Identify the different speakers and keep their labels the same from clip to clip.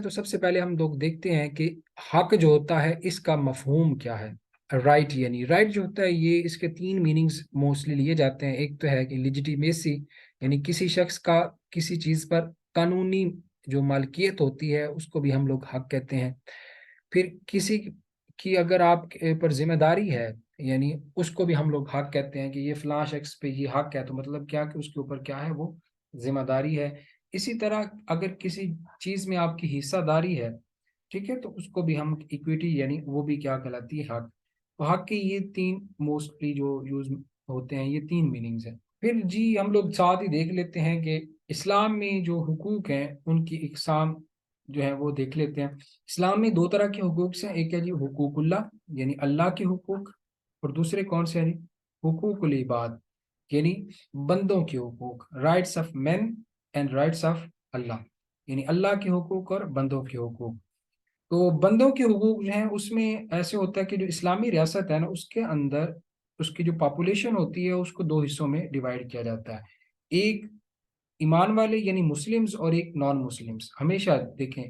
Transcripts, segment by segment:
Speaker 1: تو سب سے پہلے ہم لوگ دیکھتے ہیں کہ حق جو ہوتا ہے اس کا مفہوم کیا ہے۔ رائٹ یعنی رائٹ جو ہوتا ہے یہ اس کے تین میننگز موسٹلی لیے جاتے ہیں۔ ایک تو ہے کہ لیجیٹیمیسی، یعنی کسی شخص کا کسی چیز پر قانونی جو مالکیت ہوتی ہے اس کو بھی ہم لوگ حق کہتے ہیں۔ پھر کسی کی اگر آپ کے پر ذمہ داری ہے، یعنی اس کو بھی ہم لوگ حق کہتے ہیں کہ یہ فلاں شخص پہ یہ حق ہے، تو مطلب کیا کہ اس کے اوپر کیا ہے، وہ ذمہ داری ہے۔ اسی طرح اگر کسی چیز میں آپ کی حصہ داری ہے، ٹھیک ہے، تو اس کو بھی ہم ایکویٹی، یعنی وہ بھی کیا کہلاتی ہے، حق۔ تو حق کے یہ تین موسٹلی جو یوز ہوتے ہیں، یہ تین میننگز ہیں۔ پھر جی ہم لوگ ساتھ ہی دیکھ لیتے ہیں کہ اسلام میں جو حقوق ہیں ان کی اقسام جو ہے وہ دیکھ لیتے ہیں۔ اسلام میں دو طرح کے حقوق ہیں، ایک ہے جی حقوق اللہ یعنی اللہ کے حقوق، اور دوسرے کون سے ہیں جی؟ حقوق العباد یعنی بندوں کے حقوق، rights of man and rights of Allah, یعنی اللہ کے حقوق اور بندوں کے حقوق۔ تو بندوں کے حقوق جو ہیں اس میں ایسے ہوتا ہے کہ جو اسلامی ریاست ہے نا، اس کے اندر اس کی جو پاپولیشن ہوتی ہے اس کو دو حصوں میں ڈیوائڈ کیا جاتا ہے۔ ایک ایمان والے یعنی مسلمز، اور ایک نان مسلمز۔ ہمیشہ دیکھیں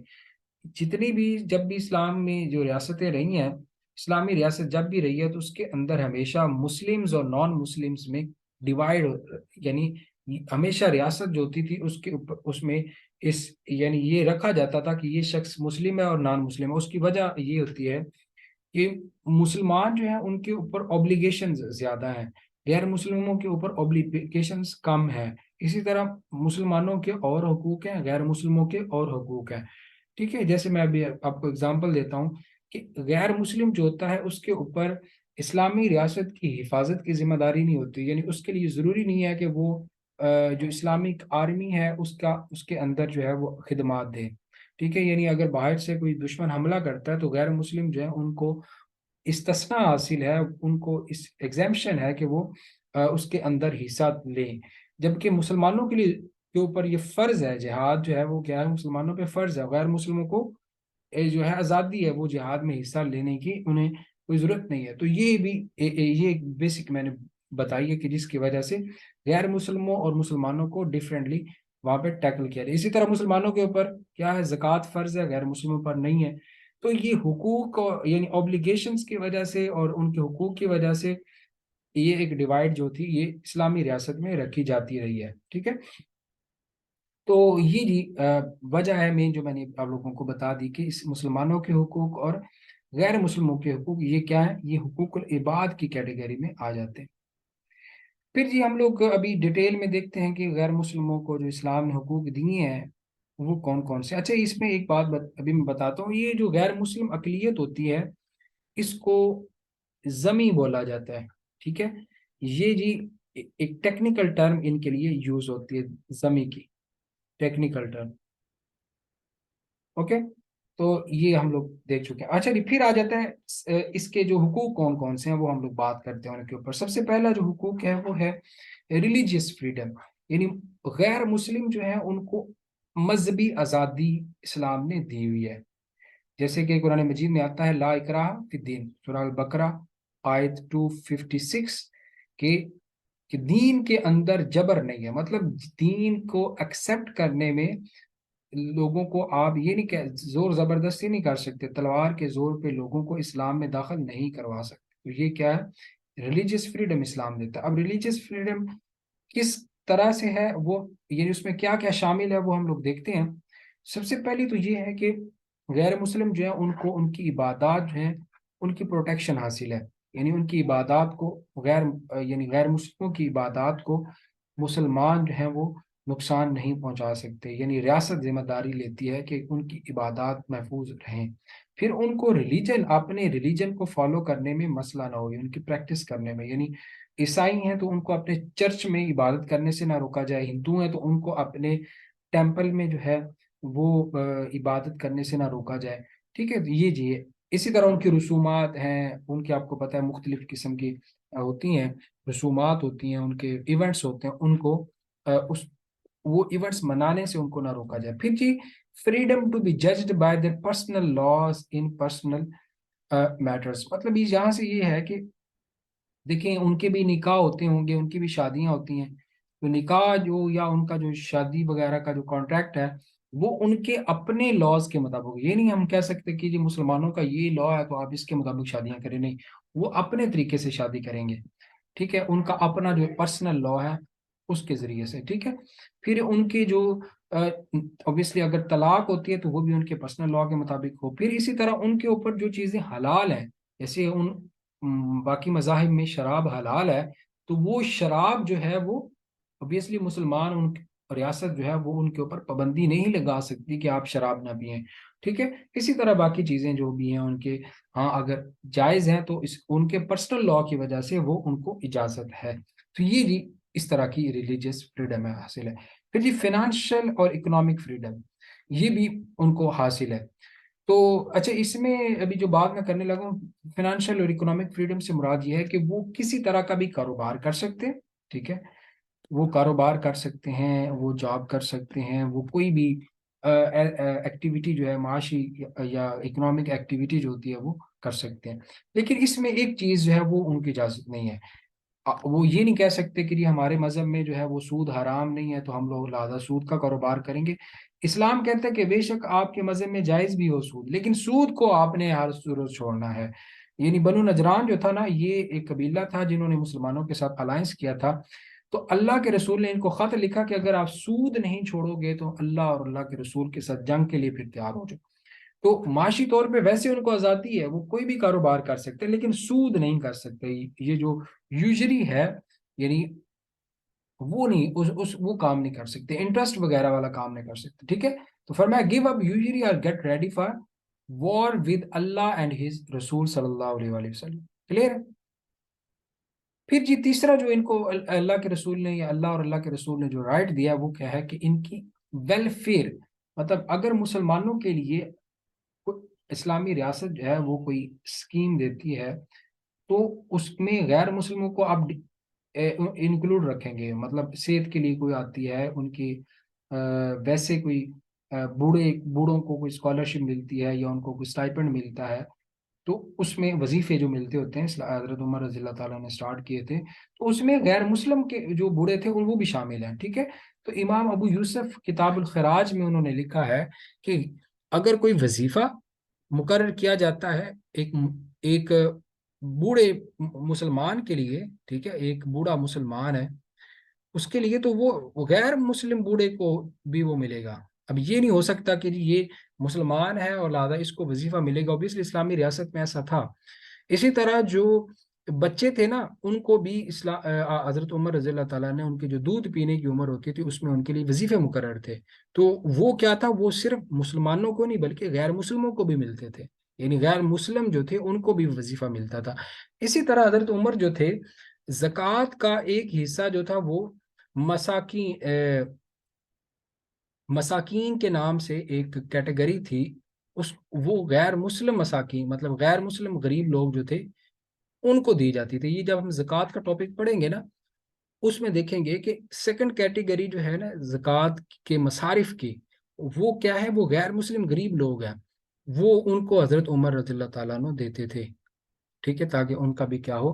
Speaker 1: جتنی بھی جب بھی اسلام میں جو ریاستیں رہی ہیں، اسلامی ریاست جب بھی رہی ہے تو اس کے اندر ہمیشہ مسلمز اور نان مسلمز میں ڈیوائڈ، یعنی ہمیشہ ریاست جو ہوتی تھی اس کے اوپر اس میں یعنی یہ رکھا جاتا تھا کہ یہ شخص مسلم ہے اور نان مسلم ہے۔ اس کی وجہ یہ ہوتی ہے کہ مسلمان جو ہیں ان کے اوپر اوبلیگیشنز زیادہ ہیں، غیر مسلموں کے اوپر اوبلیگیشنز کم ہیں۔ اسی طرح مسلمانوں کے اور حقوق ہیں، غیر مسلموں کے اور حقوق ہیں، ٹھیک ہے۔ جیسے میں ابھی آپ کو اگزامپل دیتا ہوں کہ غیر مسلم جو ہوتا ہے اس کے اوپر اسلامی ریاست کی حفاظت کی ذمہ داری نہیں ہوتی، یعنی اس کے لیے ضروری نہیں ہے کہ وہ جو اسلامک آرمی ہے اس کے اندر جو ہے وہ خدمات دے، ٹھیک ہے۔ یعنی اگر باہر سے کوئی دشمن حملہ کرتا ہے تو غیر مسلم جو ہے ان کو استثناء حاصل ہے، ان کو اس ایگزیمشن ہے کہ وہ اس کے اندر حصہ لیں، جبکہ مسلمانوں کے لیے کے اوپر یہ فرض ہے، جہاد جو ہے وہ کیا ہے، مسلمانوں پہ فرض ہے، غیر مسلموں کو جو ہے آزادی ہے وہ جہاد میں حصہ لینے کی انہیں کوئی ضرورت نہیں ہے۔ تو یہ بھی یہ ایک بیسک میں نے بتائی ہے کہ جس کی وجہ سے غیر مسلموں اور مسلمانوں کو ڈیفرنٹلی وہاں پہ ٹیکل کیا جائے۔ اسی طرح مسلمانوں کے اوپر کیا ہے، زکوٰۃ فرض ہے، غیر مسلموں پر نہیں ہے۔ تو یہ حقوق یعنی اوبلیگیشنز کی وجہ سے اور ان کے حقوق کی وجہ سے یہ ایک ڈیوائڈ جو تھی یہ اسلامی ریاست میں رکھی جاتی رہی ہے، ٹھیک ہے۔ تو یہ جی وجہ ہے مین جو میں نے آپ لوگوں کو بتا دی کہ اس مسلمانوں کے حقوق اور غیر مسلموں کے حقوق یہ کیا ہے، یہ حقوق العباد کی کیٹیگری میں آ جاتے ہیں۔ پھر جی ہم لوگ ابھی ڈیٹیل میں دیکھتے ہیں کہ غیر مسلموں کو جو اسلام نے حقوق دیے ہیں وہ کون کون سے۔ اچھا اس میں ایک بات ابھی میں بتاتا ہوں، یہ جو غیر مسلم اقلیت ہوتی ہے اس کو ذمی بولا جاتا ہے، ٹھیک ہے۔ یہ جی ایک ٹیکنیکل ٹرم ان کے لیے یوز ہوتی ہے، ذمی کی ٹیکنیکل ٹرم، اوکے۔ تو یہ ہم لوگ دیکھ چکے ہیں۔ اچھا جی پھر آ جاتا ہے اس کے جو حقوق کون کون سے ہیں وہ ہم لوگ بات کرتے ہیں ان کے اوپر۔ سب سے پہلا جو حقوق ہے وہ ہے ریلیجیس فریڈم، یعنی غیر مسلم جو ہیں ان کو مذہبی آزادی اسلام نے دی ہوئی ہے، جیسے کہ قرآن مجید میں آتا ہے لا اکراہ فی الدین، سورہ البقرہ آیت 256، کہ دین کے اندر جبر نہیں ہے، مطلب دین کو ایکسپٹ کرنے میں لوگوں کو آپ یہ نہیں کہ زور زبردستی نہیں کر سکتے، تلوار کے زور پہ لوگوں کو اسلام میں داخل نہیں کروا سکتے۔ تو یہ کیا ہے، ریلیجیس فریڈم اسلام دیتا ہے۔ اب ریلیجیس فریڈم کس طرح سے ہے وہ، یعنی اس میں کیا کیا شامل ہے وہ ہم لوگ دیکھتے ہیں۔ سب سے پہلی تو یہ ہے کہ غیر مسلم جو ہے ان کو ان کی عبادات جو ہیں ان کی پروٹیکشن حاصل ہے، یعنی ان کی عبادات کو یعنی غیر مسلموں کی عبادات کو مسلمان جو ہیں وہ نقصان نہیں پہنچا سکتے، یعنی ریاست ذمہ داری لیتی ہے کہ ان کی عبادات محفوظ رہیں۔ پھر ان کو اپنے ریلیجن کو فالو کرنے میں مسئلہ نہ ہو، ان کی پریکٹس کرنے میں، یعنی عیسائی ہیں تو ان کو اپنے چرچ میں عبادت کرنے سے نہ روکا جائے، ہندو ہیں تو ان کو اپنے ٹیمپل میں جو ہے وہ عبادت کرنے سے نہ روکا جائے، ٹھیک ہے۔ یہ جی اسی طرح ان کی رسومات ہیں، ان کی آپ کو پتہ ہے مختلف قسم کی ہوتی ہیں، رسومات ہوتی ہیں، ان کے ایونٹس ہوتے ہیں، ان کو وہ ایونٹس منانے سے ان کو نہ روکا جائے۔ پھر جی freedom to be judged by their personal laws in personal matters, مطلب یہاں سے یہ ہے کہ دیکھیں ان کے بھی نکاح ہوتے ہوں گے، ان کی بھی شادیاں ہوتی ہیں، تو نکاح جو یا ان کا جو شادی وغیرہ کا جو کانٹریکٹ ہے وہ ان کے اپنے لاز کے مطابق، یہ نہیں ہم کہہ سکتے کہ جی مسلمانوں کا یہ لا ہے تو آپ اس کے مطابق شادیاں کریں، نہیں، وہ اپنے طریقے سے شادی کریں گے، ٹھیک ہے، ان کا اپنا جو پرسنل لا ہے اس کے ذریعے سے، ٹھیک ہے۔ پھر ان کی جو اوبیسلی اگر طلاق ہوتی ہے تو وہ بھی ان کے پرسنل لا کے مطابق ہو، پھر اسی طرح ان کے اوپر جو چیزیں حلال ہیں، جیسے باقی مذاہب میں شراب حلال ہے، تو وہ شراب جو ہے وہ اوبیسلی مسلمان ریاست جو ہے وہ ان کے اوپر پابندی نہیں لگا سکتی کہ آپ شراب نہ پئیں، ٹھیک ہے۔ اسی طرح باقی چیزیں جو بھی ہیں ان کے، ہاں اگر جائز ہیں تو ان کے پرسنل لا کی وجہ سے وہ ان کو اجازت ہے، تو یہ جی اس طرح کی ریلیجیس فریڈم ہے، حاصل ہے۔ پھر جی فائنانشیل اور اکنامک فریڈم، یہ بھی ان کو حاصل ہے۔ تو اچھا، اس میں ابھی جو بات میں کرنے لگا ہوں، فائنانشیل اور اکنامک فریڈم سے مراد یہ ہے کہ وہ کسی طرح کا بھی کاروبار کر سکتے ہیں، ٹھیک ہے، وہ کاروبار کر سکتے ہیں، وہ جاب کر سکتے ہیں، وہ کوئی بھی ایکٹیویٹی جو ہے معاشی یا اکنامک ایکٹیویٹی جو ہوتی ہے وہ کر سکتے ہیں، لیکن اس میں ایک چیز جو ہے وہ ان کی اجازت نہیں ہے، وہ یہ نہیں کہہ سکتے کہ جی ہمارے مذہب میں جو ہے وہ سود حرام نہیں ہے تو ہم لوگ لہذا سود کا کاروبار کریں گے۔ اسلام کہتا ہے کہ بے شک آپ کے مذہب میں جائز بھی ہو سود، لیکن سود کو آپ نے ہر صورت چھوڑنا ہے۔ یعنی بنو نجران جو تھا نا، یہ ایک قبیلہ تھا جنہوں نے مسلمانوں کے ساتھ الائنس کیا تھا، تو اللہ کے رسول نے ان کو خط لکھا کہ اگر آپ سود نہیں چھوڑو گے تو اللہ اور اللہ کے رسول کے ساتھ جنگ کے لیے پھر تیار ہو جاؤ۔ تو معاشی طور پہ ویسے ان کو آزادی ہے، وہ کوئی بھی کاروبار کر سکتے لیکن سود نہیں کر سکتے، یہ جو یوزری ہے، یعنی وہ نہیں وہ کام نہیں کر سکتے، انٹرسٹ وغیرہ والا کام نہیں کر سکتے، ٹھیک ہے۔ تو فرمایا گیو اپ یوزری اور get ready for war with Allah and his رسول صلی اللہ علیہ وآلہ وسلم، کلیئر ہے۔ پھر جی تیسرا جو ان کو اللہ کے رسول نے یا اللہ اور اللہ کے رسول نے جو رائٹ دیا وہ کیا ہے کہ ان کی ویلفیئر، مطلب اگر مسلمانوں کے لیے کوئی اسلامی ریاست جو ہے وہ کوئی اسکیم دیتی ہے تو اس میں غیر مسلموں کو آپ انکلوڈ رکھیں گے، مطلب صحت کے لیے کوئی آتی ہے ان کی، ویسے کوئی بوڑھوں کو کوئی اسکالرشپ ملتی ہے یا ان کو کوئی اسٹائپنڈ ملتا ہے، تو اس میں وظیفے جو ملتے ہوتے ہیں حضرت عمر رضی اللہ تعالیٰ نے اسٹارٹ کیے تھے، تو اس میں غیر مسلم کے جو بوڑھے تھے وہ بھی شامل ہیں، ٹھیک ہے۔ تو امام ابو یوسف کتاب الخراج میں انہوں نے لکھا ہے کہ اگر کوئی وظیفہ مقرر کیا جاتا ہے ایک بوڑھے مسلمان کے لیے، ٹھیک ہے، ایک بوڑھا مسلمان ہے اس کے لیے، تو وہ غیر مسلم بوڑھے کو بھی وہ ملے گا۔ اب یہ نہیں ہو سکتا کہ جی یہ مسلمان ہے اور لہٰذا اس کو وظیفہ ملے گا، obviously اسلامی ریاست میں ایسا تھا۔ اسی طرح جو بچے تھے نا ان کو بھی حضرت عمر رضی اللہ تعالیٰ نے ان کے جو دودھ پینے کی عمر ہوتی تھی اس میں ان کے لیے وظیفے مقرر تھے، تو وہ کیا تھا، وہ صرف مسلمانوں کو نہیں بلکہ غیر مسلموں کو بھی ملتے تھے، یعنی غیر مسلم جو تھے ان کو بھی وظیفہ ملتا تھا۔ اسی طرح حضرت عمر جو تھے زکوٰۃ کا ایک حصہ جو تھا وہ مساکین مساکین کے نام سے ایک کیٹیگری تھی، وہ غیر مسلم مساکین مطلب غیر مسلم غریب لوگ جو تھے ان کو دی جاتی تھی۔ یہ جب ہم زکوٰۃ کا ٹاپک پڑھیں گے نا اس میں دیکھیں گے کہ سیکنڈ کیٹیگری جو ہے نا زکوٰۃ کے مصارف کی، وہ کیا ہے، وہ غیر مسلم غریب لوگ ہیں، وہ ان کو حضرت عمر رضی اللہ تعالیٰ عنہ دیتے تھے، ٹھیک ہے، تاکہ ان کا بھی کیا ہو،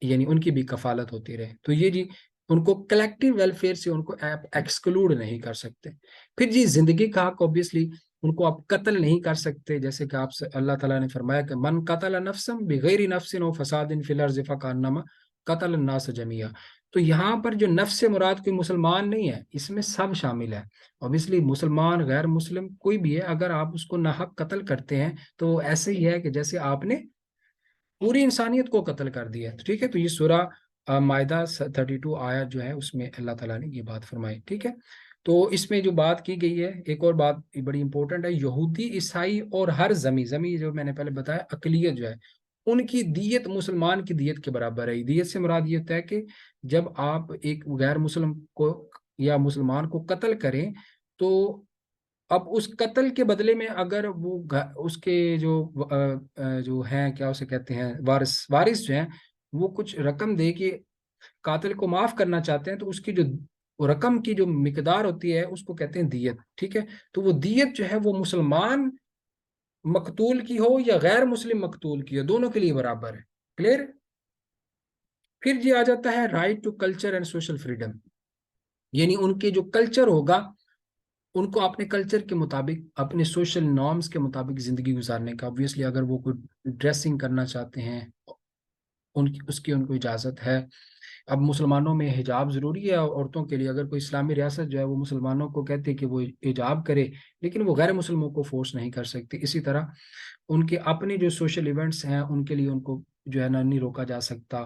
Speaker 1: یعنی ان کی بھی کفالت ہوتی رہے۔ تو یہ جی ان کو کلیکٹیو ویلفیئر سے ان کو ایکسکلوڈ نہیں کر سکتے۔ پھر جی زندگی کا حق، اوبیسلی ان کو آپ قتل نہیں کر سکتے، جیسے کہ آپ سے اللہ تعالیٰ نے فرمایا کہ من قتل نفسا بغیر نفس و فساد فی الارض فکانما قتل الناس جميعا۔ تو یہاں پر جو نفس سے مراد کوئی مسلمان نہیں ہے، اس میں سب شامل ہے، اوبیسلی مسلمان غیر مسلم کوئی بھی ہے، اگر آپ اس کو ناحق قتل کرتے ہیں تو وہ ایسے ہی ہے کہ جیسے آپ نے پوری انسانیت کو قتل کر دیا ہے، ٹھیک ہے۔ تو یہ سورہ مائدہ 32 آیت جو ہے اس میں اللہ تعالیٰ نے یہ بات فرمائی، ٹھیک ہے۔ تو اس میں جو بات کی گئی ہے، ایک اور بات بڑی امپورٹنٹ ہے، یہودی عیسائی اور ہر زمی جو میں نے پہلے بتایا اقلیت جو ہے ان کی دیت مسلمان کی دیت کے برابر ہے۔ دیت سے مراد یہ ہوتا ہے کہ جب آپ ایک غیر مسلم کو یا مسلمان کو قتل کریں تو اب اس قتل کے بدلے میں اگر وہ اس کے جو ہیں کیا اسے کہتے ہیں وارث جو ہیں وہ کچھ رقم دے کے قاتل کو معاف کرنا چاہتے ہیں تو اس کی جو رقم کی جو مقدار ہوتی ہے اس کو کہتے ہیں دیت، ٹھیک ہے۔ تو وہ دیت جو ہے وہ مسلمان مقتول کی ہو یا غیر مسلم مقتول کی ہو، دونوں کے لیے برابر ہے، کلیئر۔ پھر جی آ جاتا ہے right to culture and social freedom, یعنی ان کے جو کلچر ہوگا ان کو اپنے کلچر کے مطابق، اپنے سوشل نارمز کے مطابق زندگی گزارنے کا، obviously اگر وہ کوئی ڈریسنگ کرنا چاہتے ہیں ان کو اجازت ہے۔ اب مسلمانوں میں حجاب ضروری ہے عورتوں کے لیے، اگر کوئی اسلامی ریاست جو ہے وہ مسلمانوں کو کہتے کہ وہ حجاب کرے، لیکن وہ غیر مسلموں کو فورس نہیں کر سکتی۔ اسی طرح ان کے اپنے جو سوشل ایونٹس ہیں ان کے لیے ان کو جو ہے نا نہیں روکا جا سکتا۔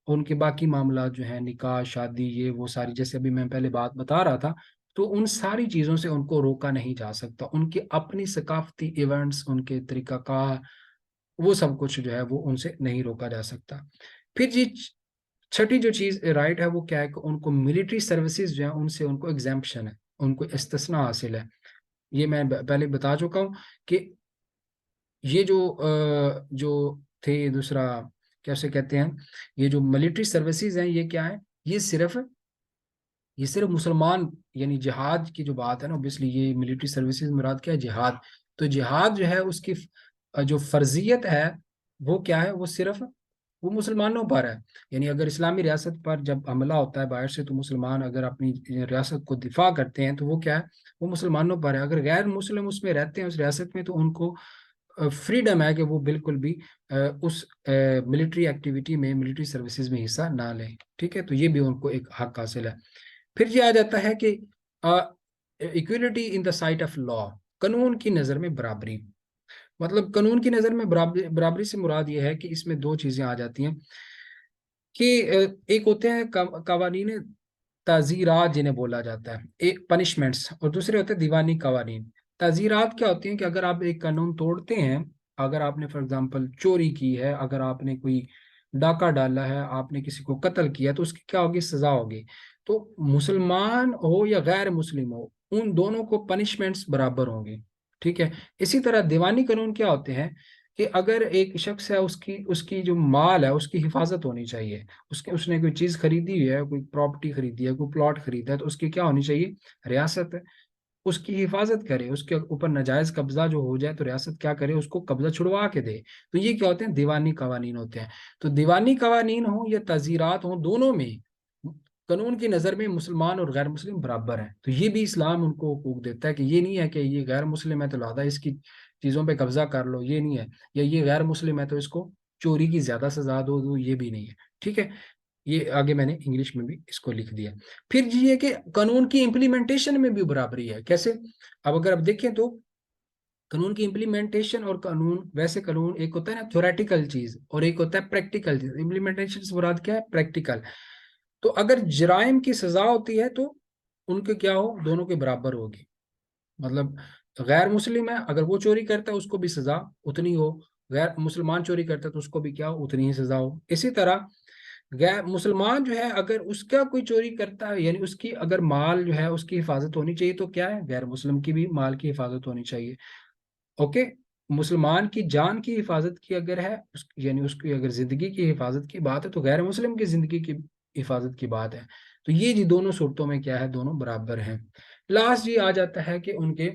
Speaker 1: ان کے باقی معاملات جو ہیں نکاح شادی یہ وہ ساری، جیسے ابھی میں پہلے بات بتا رہا تھا، تو ان ساری چیزوں سے ان کو روکا نہیں جا سکتا۔ ان کے اپنی ثقافتی ایونٹس، ان کے طریقہ کار، وہ سب کچھ جو ہے وہ ان سے نہیں روکا جا سکتا۔ پھر جی چھٹی جو چیز رائٹ ہے وہ کیا ہے کہ ان کو ملٹری سروسز جو ہیں ان سے ان کو ایگزیمپشن ہے، ان کو استثناء حاصل ہے۔ یہ میں پہلے بتا چکا ہوں کہ یہ جو تھے دوسرا کیسے کہتے ہیں، یہ جو ملٹری سروسز ہیں یہ کیا ہے، یہ صرف مسلمان یعنی جہاد کی جو بات ہے نا، obviously یہ ملٹری سروسز مراد کیا ہے، جہاد۔ تو جہاد جو ہے اس کی جو فرضیت ہے وہ کیا ہے، وہ صرف وہ مسلمانوں پر ہے۔ یعنی اگر اسلامی ریاست پر جب حملہ ہوتا ہے باہر سے تو مسلمان اگر اپنی ریاست کو دفاع کرتے ہیں تو وہ کیا ہے، وہ مسلمانوں پر ہے۔ اگر غیر مسلم اس میں رہتے ہیں اس ریاست میں تو ان کو فریڈم ہے کہ وہ بالکل بھی اس ملٹری ایکٹیویٹی میں، ملٹری سروسز میں حصہ نہ لیں، ٹھیک ہے۔ تو یہ بھی ان کو ایک حق حاصل ہے۔ پھر یہ آ جاتا ہے کہ equality in the sight of law, قانون کی نظر میں برابری۔ مطلب قانون کی نظر میں برابری سے مراد یہ ہے کہ اس میں دو چیزیں آ جاتی ہیں کہ ایک ہوتے ہیں قوانین تعزیرات جنہیں بولا جاتا ہے، ایک پنشمنٹس، اور دوسرے ہوتے ہیں دیوانی قوانین۔ تعزیرات کیا ہوتی ہیں کہ اگر آپ ایک قانون توڑتے ہیں، اگر آپ نے فار ایگزامپل چوری کی ہے، اگر آپ نے کوئی ڈاکہ ڈالا ہے، آپ نے کسی کو قتل کیا تو اس کی کیا ہوگی، سزا ہوگی۔ تو مسلمان ہو یا غیر مسلم ہو ان دونوں کو پنشمنٹس برابر ہوں گی، ٹھیک ہے۔ اسی طرح دیوانی قانون کیا ہوتے ہیں کہ اگر ایک شخص ہے اس کی جو مال ہے اس کی حفاظت ہونی چاہیے، اس نے کوئی چیز خریدی ہے، کوئی پراپرٹی خریدی ہے، کوئی پلاٹ خریدا ہے، تو اس کی کیا ہونی چاہیے، ریاست اس کی حفاظت کرے، اس کے اوپر ناجائز قبضہ جو ہو جائے تو ریاست کیا کرے، اس کو قبضہ چھڑوا کے دے۔ تو یہ کیا ہوتے ہیں، دیوانی قوانین ہوتے ہیں۔ تو دیوانی قوانین ہوں یا تعزیرات ہوں، دونوں میں قانون کی نظر میں مسلمان اور غیر مسلم برابر ہیں۔ تو یہ بھی اسلام ان کو حقوق دیتا ہے کہ یہ نہیں ہے کہ یہ غیر مسلم ہے تو لہذا اس کی چیزوں پہ قبضہ کر لو، یہ نہیں ہے، یا یہ غیر مسلم ہے تو اس کو چوری کی زیادہ سزا دو، یہ بھی نہیں ہے، ٹھیک ہے۔ یہ آگے میں نے انگلش میں بھی اس کو لکھ دیا۔ پھر یہ کہ قانون کی امپلیمنٹیشن میں بھی برابری ہے۔ کیسے؟ اب اگر آپ دیکھیں تو قانون کی امپلیمنٹیشن اور قانون، ویسے قانون ایک ہوتا ہے نا تھیوریٹیکل چیز اور ایک ہوتا ہے پریکٹیکل چیز۔ امپلیمنٹیشن سے مراد کیا ہے، پریکٹیکل۔ تو اگر جرائم کی سزا ہوتی ہے تو ان کے کیا ہو، دونوں کے برابر ہوگی۔ مطلب غیر مسلم ہے اگر وہ چوری کرتا ہے اس کو بھی سزا اتنی ہو، غیر مسلمان چوری کرتا ہے تو اس کو بھی کیا ہو، اتنی ہی سزا ہو۔ اسی طرح غیر مسلمان جو ہے اگر اس کا کوئی چوری کرتا ہے، یعنی اس کی اگر مال جو ہے اس کی حفاظت ہونی چاہیے، تو کیا ہے، غیر مسلم کی بھی مال کی حفاظت ہونی چاہیے۔ اوکے، مسلمان کی جان کی حفاظت کی اگر ہے، یعنی اس کی اگر زندگی کی حفاظت کی بات ہے تو غیر مسلم کی زندگی کی حفاظت کی بات ہے۔ تو یہ جی دونوں صورتوں میں کیا ہے، دونوں برابر ہیں۔ لاسٹ یہ آ جاتا ہے کہ ان کے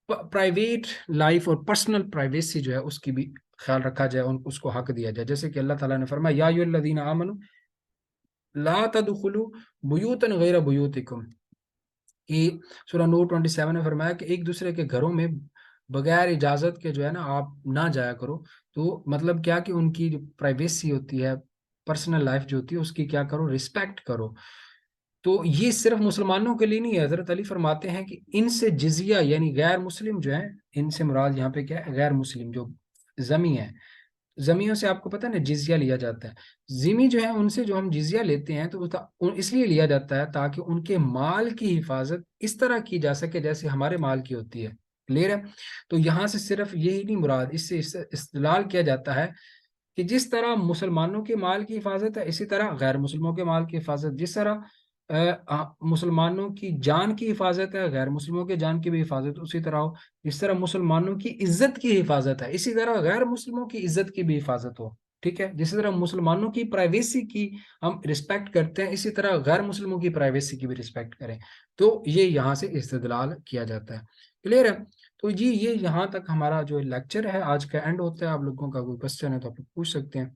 Speaker 1: پرائیویٹ لائف اور پرسنل پرائیویسی جو ہے اس کی بھی خیال رکھا جائے، اس کو حق دیا جائے۔ جیسے کہ اللہ تعالیٰ نے فرمایا یا ایھا الذین آمنوا لا تدخلوا بیوتا غیر بیوتکم، کہ سورہ نور 27 نے فرمایا کہ ایک دوسرے کے گھروں میں بغیر اجازت کے جو ہے نا آپ نہ جایا کرو۔ تو مطلب کیا کہ ان کی جو پرائیویسی ہوتی ہے، پرسنل لائف جو ہوتی ہے اس کی کیا کرو، رسپیکٹ کرو۔ تو یہ صرف مسلمانوں کے لیے نہیں ہے۔ حضرت علی فرماتے ہیں کہ ان سے جزیہ یعنی غیر مسلم جو ہیں، ان سے مراد یہاں پہ کیا ہے، غیر مسلم جو ذمی ہیں، زمیوں سے آپ کو پتہ ہے نا جزیہ لیا جاتا ہے۔ ذمی جو ہے ان سے جو ہم جزیہ لیتے ہیں تو اس لیے لیا جاتا ہے تاکہ ان کے مال کی حفاظت اس طرح کی جا سکے جیسے ہمارے مال کی ہوتی ہے، کلیئر ہے۔ تو یہاں سے صرف یہی نہیں مراد، اس سے استدلال کیا جاتا ہے کہ جس طرح مسلمانوں کے مال کی حفاظت ہے اسی طرح غیر مسلموں کے مال کی حفاظت، جس طرح مسلمانوں کی جان کی حفاظت ہے غیر مسلموں کے جان کی بھی حفاظت اسی طرح ہو، جس طرح مسلمانوں کی عزت کی حفاظت ہے اسی طرح غیر مسلموں کی عزت کی بھی حفاظت ہو، ٹھیک ہے۔ جس طرح مسلمانوں کی پرائیویسی کی ہم رسپیکٹ کرتے ہیں اسی طرح غیر مسلموں کی پرائیویسی کی بھی رسپیکٹ کریں۔ تو یہ یہاں سے استدلال کیا جاتا ہے، کلیئر ہے۔ تو جی یہ یہاں تک ہمارا جو لیکچر ہے آج کا اینڈ ہوتا ہے۔ آپ لوگوں کا کوئی کوشچن ہے تو آپ لوگ پوچھ سکتے ہیں۔